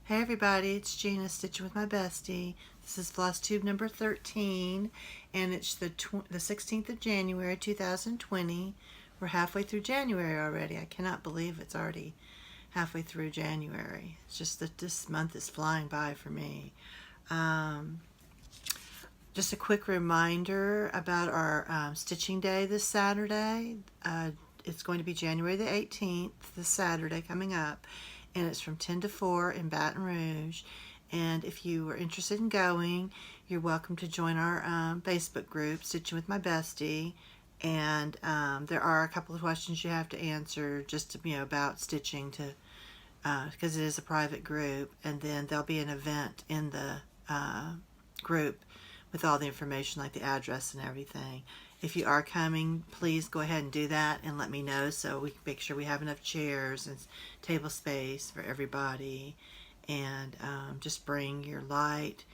Hey everybody, it's Gina stitching with my bestie. This is Flosstube number 13, and it's the 16th of January 2020. We're halfway through January already. I cannot believe it's already halfway through January. It's just that this month is flying by for me. Just a quick reminder about our stitching day this Saturday. It's going to be January the 18th, this Saturday coming up, and it's from 10 to 4 in Baton Rouge. And if you are interested in going, you're welcome to join our Facebook group, Stitching with My Bestie. And there are a couple of questions you have to answer just to, about stitching to, because it is a private group. And then there'll be an event in the group with all the information, like the address and everything. If you are coming, please go ahead and do that and let me know so we can make sure we have enough chairs and table space for everybody. And just bring your light,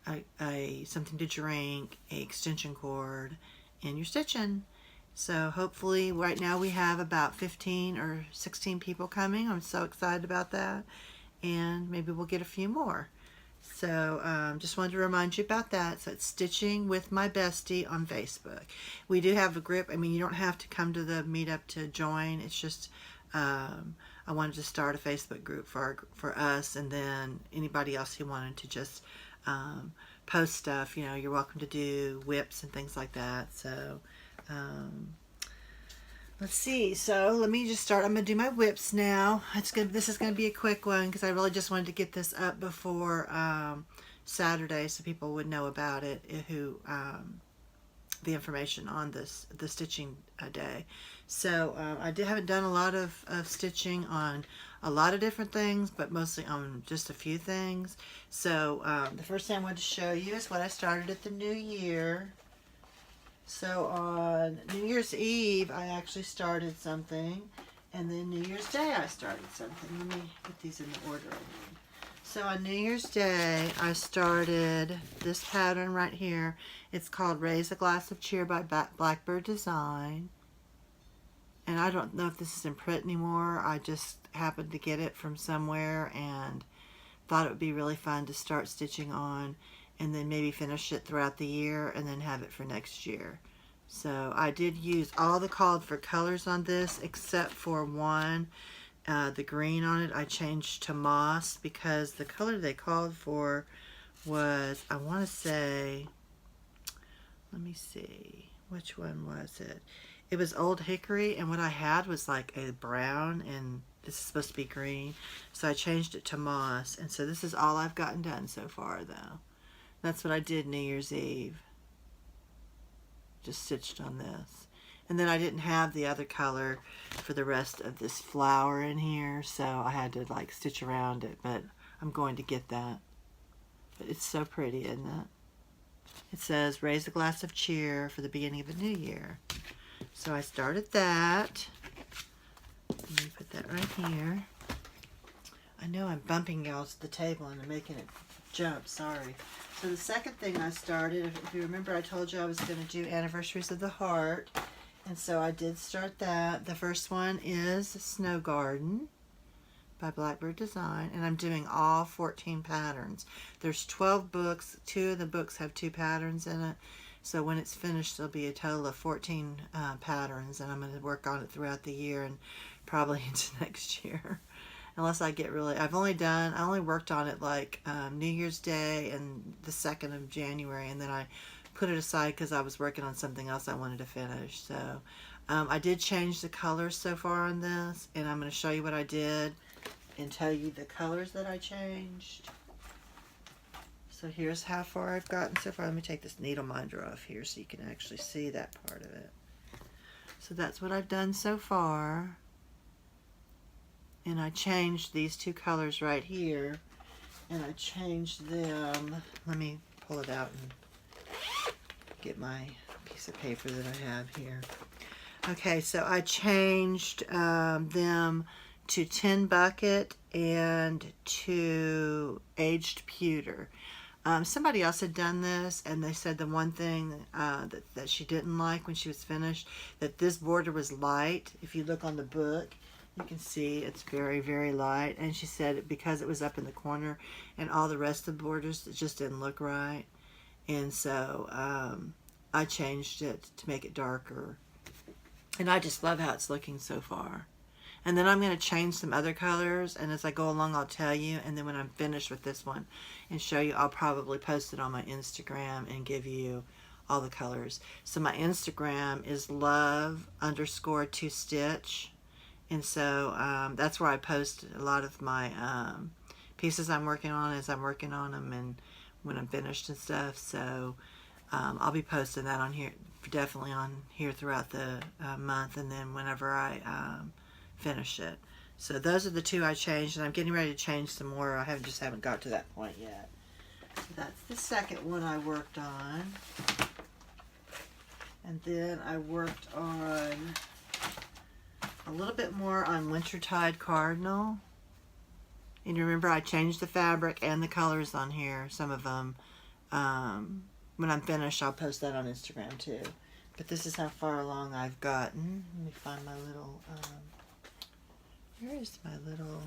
something to drink, a extension cord, and your stitching. So hopefully right now we have about 15 or 16 people coming. I'm so excited about that. And maybe we'll get a few more. So just wanted to remind you about that. So it's Stitching with My Bestie on Facebook. We do have a group. I mean, you don't have to come to the meetup to join. It's just I wanted to start a Facebook group for us, and then anybody else who wanted to just post stuff. You're welcome to do whips and things like that. So let's see. So let me just start. I'm going to do my whips now. This is going to be a quick one because I really just wanted to get this up before Saturday so people would know about it, the information on the stitching day. So I haven't done a lot of stitching on a lot of different things, but mostly on just a few things. So the first thing I wanted to show you is what I started at the New Year. So on New Year's Eve, I actually started something, and then New Year's Day, I started something. Let me put these in the order I need. So on New Year's Day, I started this pattern right here. It's called Raise a Glass of Cheer by Blackbird Design. And I don't know if this is in print anymore. I just happened to get it from somewhere and thought it would be really fun to start stitching on, and then maybe finish it throughout the year and then have it for next year. So I did use all the called for colors on this except for one, the green on it. I changed to moss because the color they called for was, I want to say, let me see, which one was it? It was Old Hickory, and what I had was like a brown, and this is supposed to be green. So I changed it to moss, and so this is all I've gotten done so far though. That's what I did New Year's Eve. Just stitched on this. And then I didn't have the other color for the rest of this flower in here, so I had to like stitch around it, but I'm going to get that. But it's so pretty, isn't it? It says, raise a glass of cheer for the beginning of a new year. So I started that. Let me put that right here. I know I'm bumping y'all to the table and I'm making it jump, sorry. So the second thing I started, if you remember, I told you I was going to do Anniversaries of the Heart, and so I did start that. The first one is Snow Garden by Blackbird Design, and I'm doing all 14 patterns. There's 12 books. 2 of the books have 2 patterns in it, so when it's finished there'll be a total of 14 patterns, and I'm going to work on it throughout the year and probably into next year. Unless I get really, I only worked on it like New Year's Day and the 2nd of January, and then I put it aside because I was working on something else I wanted to finish. So I did change the colors so far on this, and I'm going to show you what I did and tell you the colors that I changed. So here's how far I've gotten so far. Let me take this needle minder off here so you can actually see that part of it. So that's what I've done so far. And I changed these 2 colors right here, and I changed them. Let me pull it out and get my piece of paper that I have here. Okay, so I changed them to Tin Bucket and to Aged Pewter. Somebody else had done this, and they said the one thing that she didn't like when she was finished, that this border was light. If you look on the book, You can see it's very, very light. And she said because it was up in the corner and all the rest of the borders, it just didn't look right. And so I changed it to make it darker. And I just love how it's looking so far. And then I'm going to change some other colors, and as I go along I'll tell you, and then when I'm finished with this one and show you, I'll probably post it on my Instagram and give you all the colors. So my Instagram is love_to_stitch, and so that's where I post a lot of my pieces I'm working on as I'm working on them and when I'm finished and stuff. So I'll be posting that on here, definitely on here throughout the month, and then whenever I finish it. So those are the two I changed, and I'm getting ready to change some more. I just haven't got to that point yet. So that's the second one I worked on. And then I worked on a little bit more on Wintertide Cardinal. And remember, I changed the fabric and the colors on here, some of them. When I'm finished, I'll post that on Instagram too. But this is how far along I've gotten. Let me find my little... where is my little...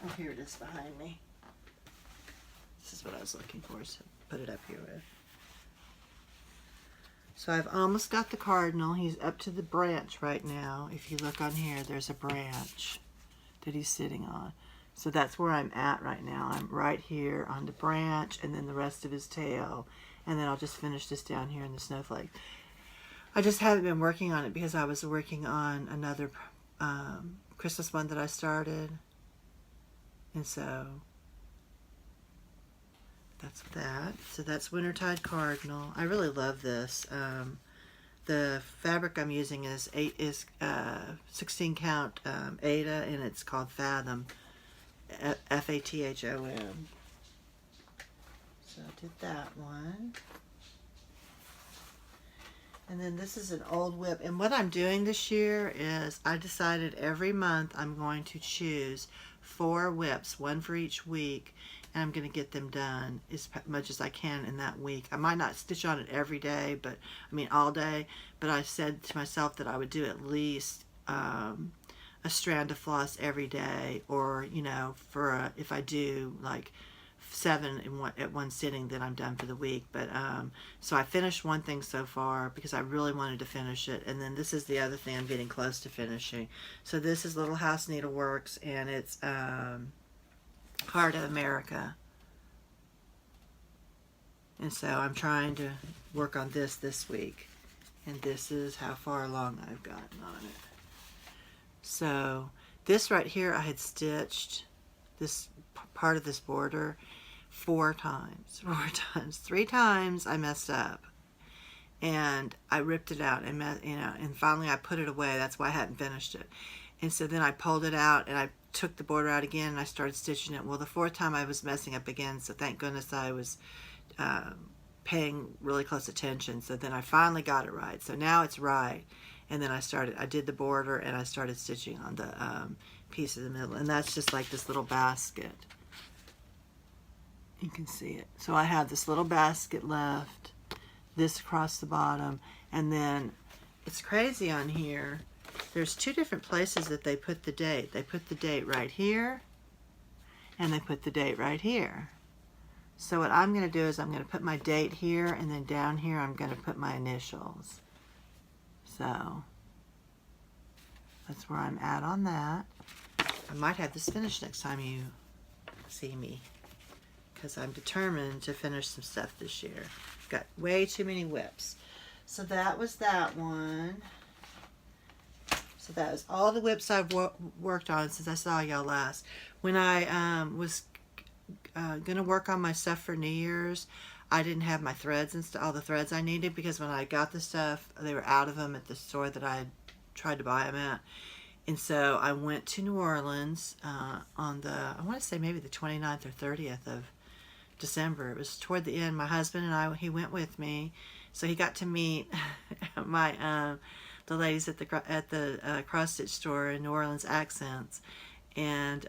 Oh, here it is behind me. This is what I was looking for, so put it up here with. So I've almost got the cardinal. He's up to the branch right now. If you look on here, there's a branch that he's sitting on. So that's where I'm at right now. I'm right here on the branch, and then the rest of his tail. And then I'll just finish this down here in the snowflake. I just haven't been working on it because I was working on another Christmas one that I started. And so that's that. So that's Wintertide Cardinal. I really love this. The fabric I'm using is 16 count Aida, and it's called Fathom. Fathom. So I did that one. And then this is an old whip. And what I'm doing this year is I decided every month I'm going to choose 4 whips, one for each week, and I'm going to get them done as much as I can in that week. I might not stitch on it every day, but I mean all day, but I said to myself that I would do at least a strand of floss every day, or you know, for if I do like 7 at one sitting, then I'm done for the week. But so I finished one thing so far because I really wanted to finish it, and then this is the other thing I'm getting close to finishing. So this is Little House Needleworks, and it's Heart of America, and so I'm trying to work on this week, and this is how far along I've gotten on it. So this right here, I had stitched this part of this border 4 times. 3 times I messed up, and I ripped it out, and and finally I put it away. That's why I hadn't finished it. And so then I pulled it out, and I took the border out again, and I started stitching it. Well, the 4th time I was messing up again, so thank goodness I was paying really close attention. So then I finally got it right. So now it's right. And then I did the border, and I started stitching on the piece in the middle, and that's just like this little basket. You can see it. So I have this little basket left, this across the bottom, and then it's crazy on here. There's 2 different places that they put the date. They put the date right here, and they put the date right here. So what I'm going to do is I'm going to put my date here, and then down here I'm going to put my initials. So that's where I'm at on that. I might have this finished next time you see me, because I'm determined to finish some stuff this year. I've got way too many whips. So that was that one. So that was all the whips I've worked on since I saw y'all last. When I was going to work on my stuff for New Year's, I didn't have my threads and all the threads I needed, because when I got the stuff, they were out of them at the store that I had tried to buy them at. And so I went to New Orleans on the, I want to say maybe the 29th or 30th of December. It was toward the end. My husband and he went with me, so he got to meet my the ladies at the cross stitch store in New Orleans, Accents, and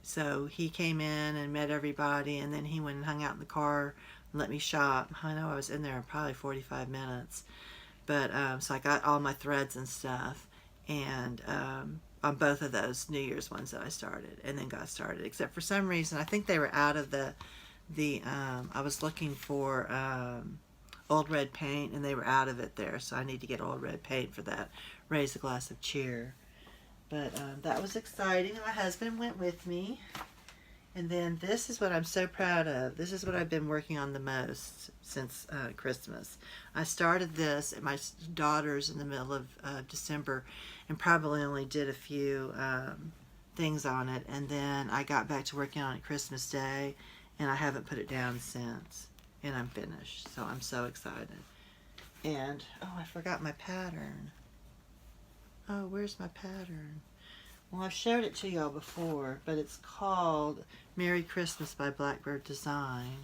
so he came in and met everybody, and then he went and hung out in the car and let me shop. I know I was in there probably 45 minutes, But so I got all my threads and stuff, and on both of those New Year's ones that I started, and then got started. Except for some reason, I think they were out of the I was looking for old red paint, and they were out of it there, so I need to get old red paint for that. Raise a glass of cheer. But that was exciting. My husband went with me. And then this is what I'm so proud of. This is what I've been working on the most since Christmas. I started this at my daughter's in the middle of December, and probably only did a few things on it. And then I got back to working on it Christmas Day, and I haven't put it down since. And I'm finished, so I'm so excited. And, oh, I forgot my pattern. Oh, where's my pattern? Well, I've showed it to y'all before, but it's called Merry Christmas by Blackbird Design.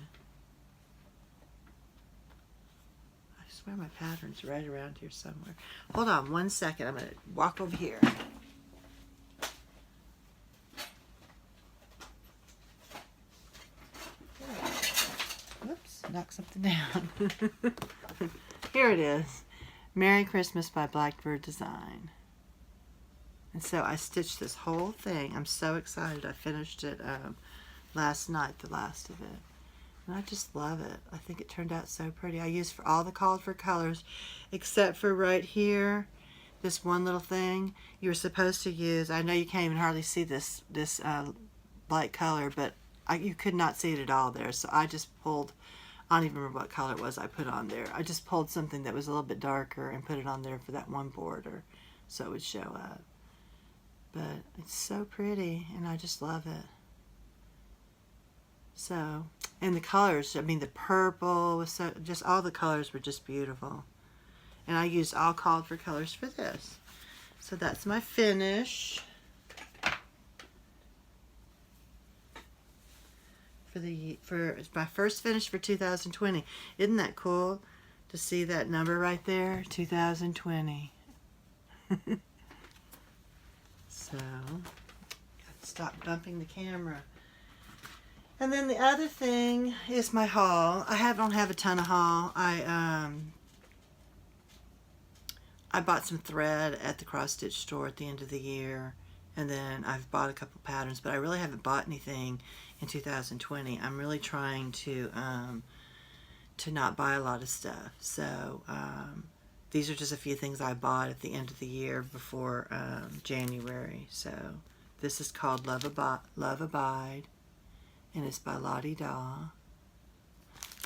I swear my pattern's right around here somewhere. Hold on one second. I'm going to walk over here. Whoops, knocked something down. Here it is. Merry Christmas by Blackbird Design. And so I stitched this whole thing. I'm so excited. I finished it last night, the last of it. And I just love it. I think it turned out so pretty. I used for all the called for colors, except for right here, this one little thing you were supposed to use. I know you can't even hardly see this light color, but you could not see it at all there. So I just pulled, I don't even remember what color it was I put on there. I just pulled something that was a little bit darker and put it on there for that one border so it would show up. But it's so pretty, and I just love it. So, and the colors, I mean, the purple was so, just all the colors were just beautiful. And I used all called for colors for this. So that's my finish. For my first finish for 2020. Isn't that cool to see that number right there? 2020. So, got to stop bumping the camera. And then the other thing is my haul. I don't have a ton of haul. I bought some thread at the cross stitch store at the end of the year, and then I've bought a couple patterns, but I really haven't bought anything in 2020. I'm really trying to not buy a lot of stuff. So these are just a few things I bought at the end of the year before January. So this is called Love Abide, and it's by Lottie Daw.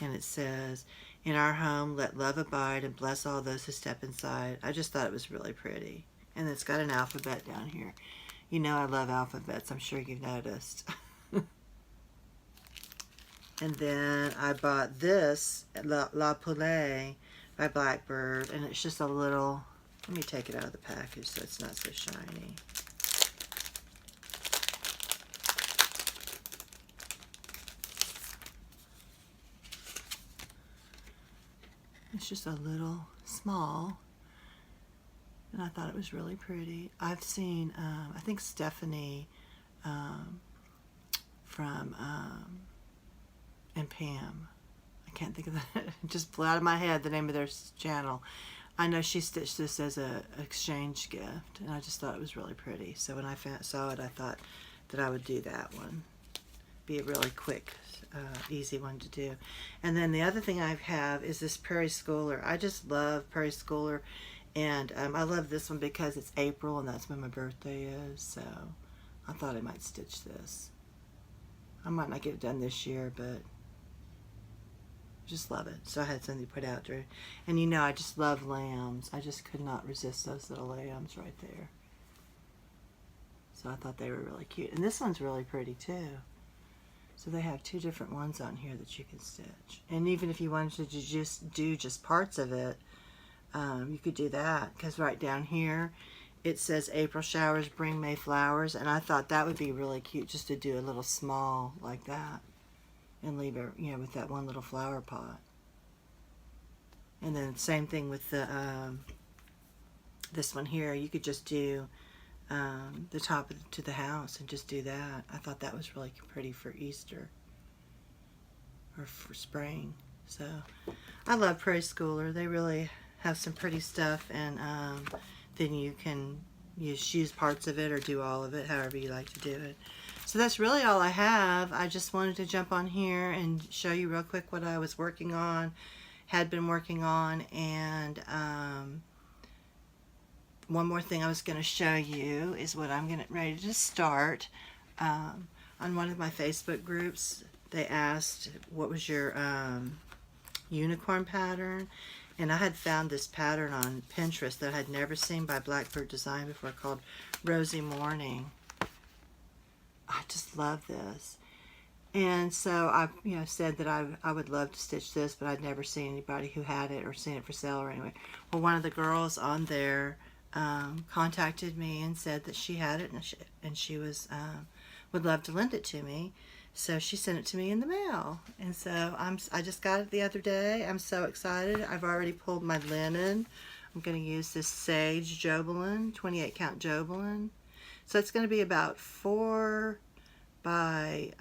And it says, "In our home, let love abide and bless all those who step inside." I just thought it was really pretty. And it's got an alphabet down here. You know I love alphabets. I'm sure you've noticed. And then I bought this, La Poulet by Blackbird, and it's just a little, let me take it out of the package so it's not so shiny. It's just a little small, and I thought it was really pretty. I've seen, I think Stephanie from and Pam, I can't think of that, it just blew out of my head the name of their channel. I know she stitched this as an exchange gift, and I just thought it was really pretty. So when I saw it, I thought that I would do that one. Be a really quick, easy one to do. And then the other thing I have is this Prairie Schooler. I just love Prairie Schooler, and I love this one because it's April, and that's when my birthday is. So I thought I might stitch this. I might not get it done this year, but just love it. So I had something to put out there. And you know, I just love lambs. I just could not resist those little lambs right there. So I thought they were really cute. And this one's really pretty too. So they have two different ones on here that you can stitch. And even if you wanted to just do parts of it, you could do that. Because right down here, it says April showers bring May flowers. And I thought that would be really cute just to do a little small like that. And leave it, you know, with that one little flower pot. And then same thing with the this one here. You could just do the top to the house and just do that. I thought that was really pretty for Easter or for spring. So I love Prairie Schooler. They really have some pretty stuff, and then you can use parts of it or do all of it, however you like to do it. So that's really all I have. I just wanted to jump on here and show you real quick what I was working on, had been working on, and one more thing I was going to show you is what I'm getting ready to start. On one of my Facebook groups, they asked what was your unicorn pattern, and I had found this pattern on Pinterest that I had never seen by Blackbird Design before, called Rosy Morning. I just love this. And so I said that I would love to stitch this, but I'd never seen anybody who had it or seen it for sale or anyway. Well, one of the girls on there contacted me and said that she had it, and she was would love to lend it to me. So she sent it to me in the mail, and so I just got it the other day. I'm so excited. I've already pulled my linen. I'm going to use this Sage Jobelin, 28 count Jobelin. So it's going to be about 4 by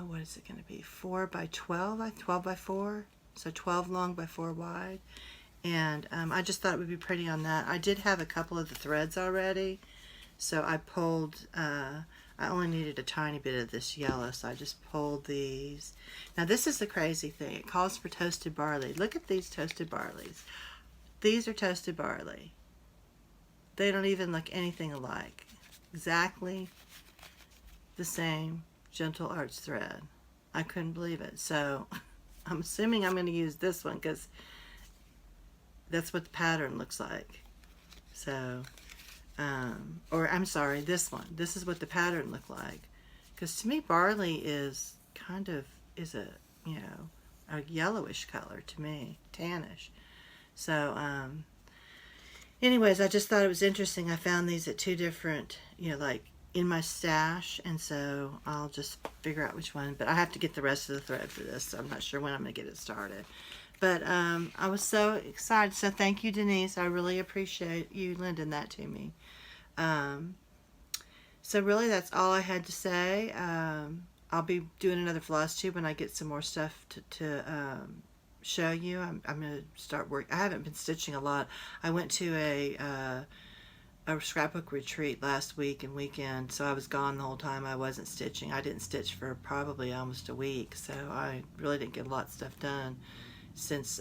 what is it going to be? 4 by 12, 12 by 4. So 12 long by 4 wide. And I just thought it would be pretty on that. I did have a couple of the threads already, so I pulled, I only needed a tiny bit of this yellow, so I just pulled these. Now this is the crazy thing. It calls for toasted barley. Look at these toasted barleys. These are toasted barley. They don't even look anything alike. Exactly the same Gentle Arts thread. I couldn't believe it. So I'm assuming I'm going to use this one because that's what the pattern looks like. So, or I'm sorry, this one. This is what the pattern looked like. Because to me, barley is kind of, a yellowish color to me, tannish. So, anyways, I just thought it was interesting. I found these at 2 different, like in my stash, and so I'll just figure out which one. But I have to get the rest of the thread for this, so I'm not sure when I'm going to get it started. But I was so excited. So thank you, Denise. I really appreciate you lending that to me. So really, that's all I had to say. I'll be doing another Flosstube when I get some more stuff to show you. I'm going to start work. I haven't been stitching a lot. I went to a scrapbook retreat last week and weekend, so I was gone the whole time. I wasn't stitching. I didn't stitch for probably almost a week, so I really didn't get a lot of stuff done since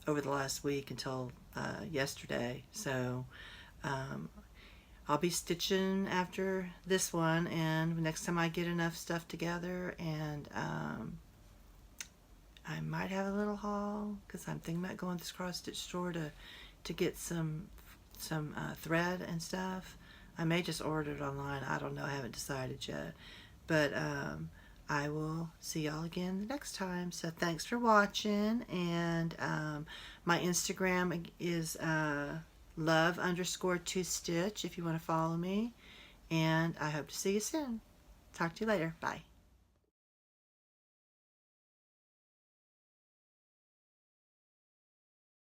over the last week until yesterday. So I'll be stitching after this one, and next time I get enough stuff together, and I might have a little haul, because I'm thinking about going to this cross stitch store to get some thread and stuff. I may just order it online. I don't know. I haven't decided yet. But I will see y'all again the next time. So thanks for watching. And my Instagram is love_2stitch if you want to follow me. And I hope to see you soon. Talk to you later. Bye.